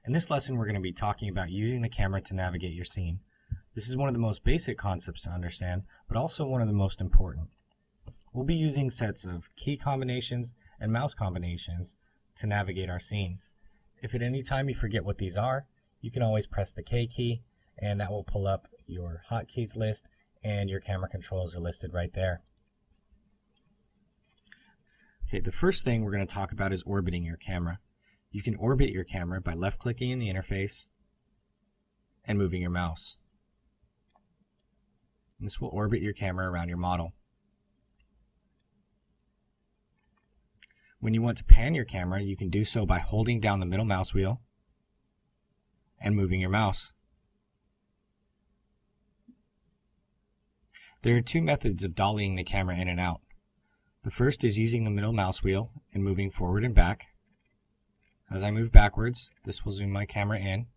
In this lesson, we're going to be talking about using the camera to navigate your scene. This is one of the most basic concepts to understand, but also one of the most important. We'll be using sets of key combinations and mouse combinations to navigate our scene. If at any time you forget what these are, you can always press the K key, and that will pull up your hotkeys list, and your camera controls are listed right there. Okay, the first thing we're going to talk about is orbiting your camera. You can orbit your camera by left-clicking in the interface and moving your mouse. And this will orbit your camera around your model. When you want to pan your camera, you can do so by holding down the middle mouse wheel and moving your mouse. There are two methods of dollying the camera in and out. The first is using the middle mouse wheel and moving forward and back. As I move backwards, this will zoom my camera in.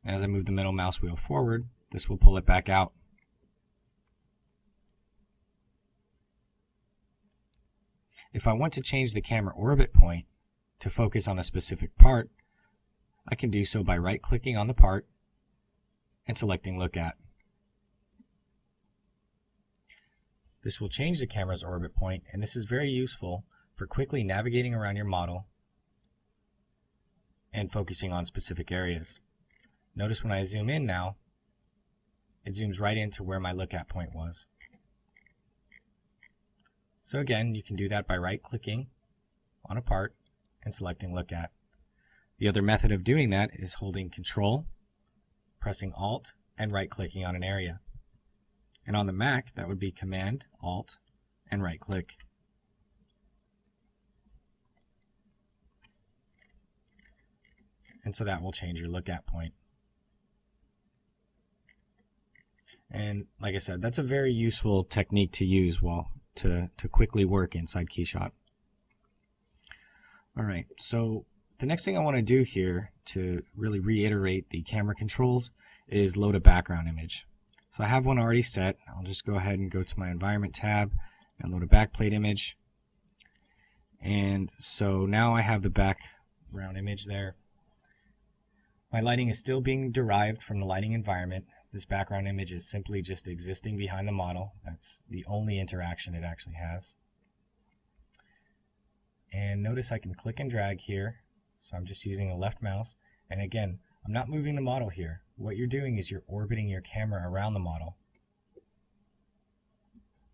As I move the middle mouse wheel forward, this will pull it back out. If I want to change the camera orbit point to focus on a specific part, I can do so by right-clicking on the part and selecting Look At. This will change the camera's orbit point, and this is very useful for quickly navigating around your model and focusing on specific areas. Notice when I zoom in now, it zooms right into where my Look At point was. So again, you can do that by right-clicking on a part and selecting Look At. The other method of doing that is holding Control, pressing Alt, and right-clicking on an area. And on the Mac, that would be Command, Alt, and right-click. And so that will change your Look At point. And like I said, that's a very useful technique to use to quickly work inside KeyShot. Alright, so the next thing I want to do here to really reiterate the camera controls is load a background image. So I have one already set. I'll just go ahead and go to my Environment tab and load a backplate image. And so now I have the background image there. My lighting is still being derived from the lighting environment. This background image is simply just existing behind the model. That's the only interaction it actually has. And notice I can click and drag here. So I'm just using the left mouse. And again, I'm not moving the model here. What you're doing is you're orbiting your camera around the model.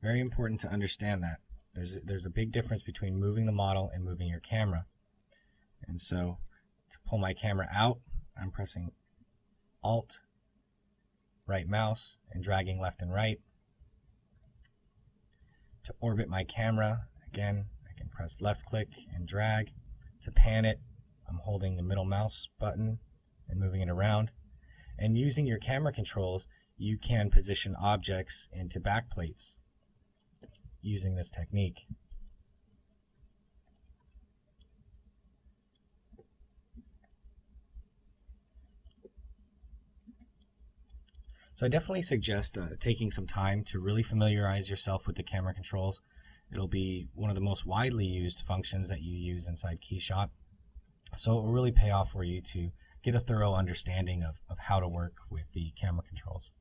Very important to understand that. There's a big difference between moving the model and moving your camera. And so to pull my camera out, I'm pressing Alt, right mouse, and dragging left and right. To orbit my camera, again, I can press left click and drag. To pan it, I'm holding the middle mouse button and moving it around. And using your camera controls, you can position objects into backplates using this technique. So I definitely suggest taking some time to really familiarize yourself with the camera controls. It'll be one of the most widely used functions that you use inside KeyShot. So it will really pay off for you to get a thorough understanding of how to work with the camera controls.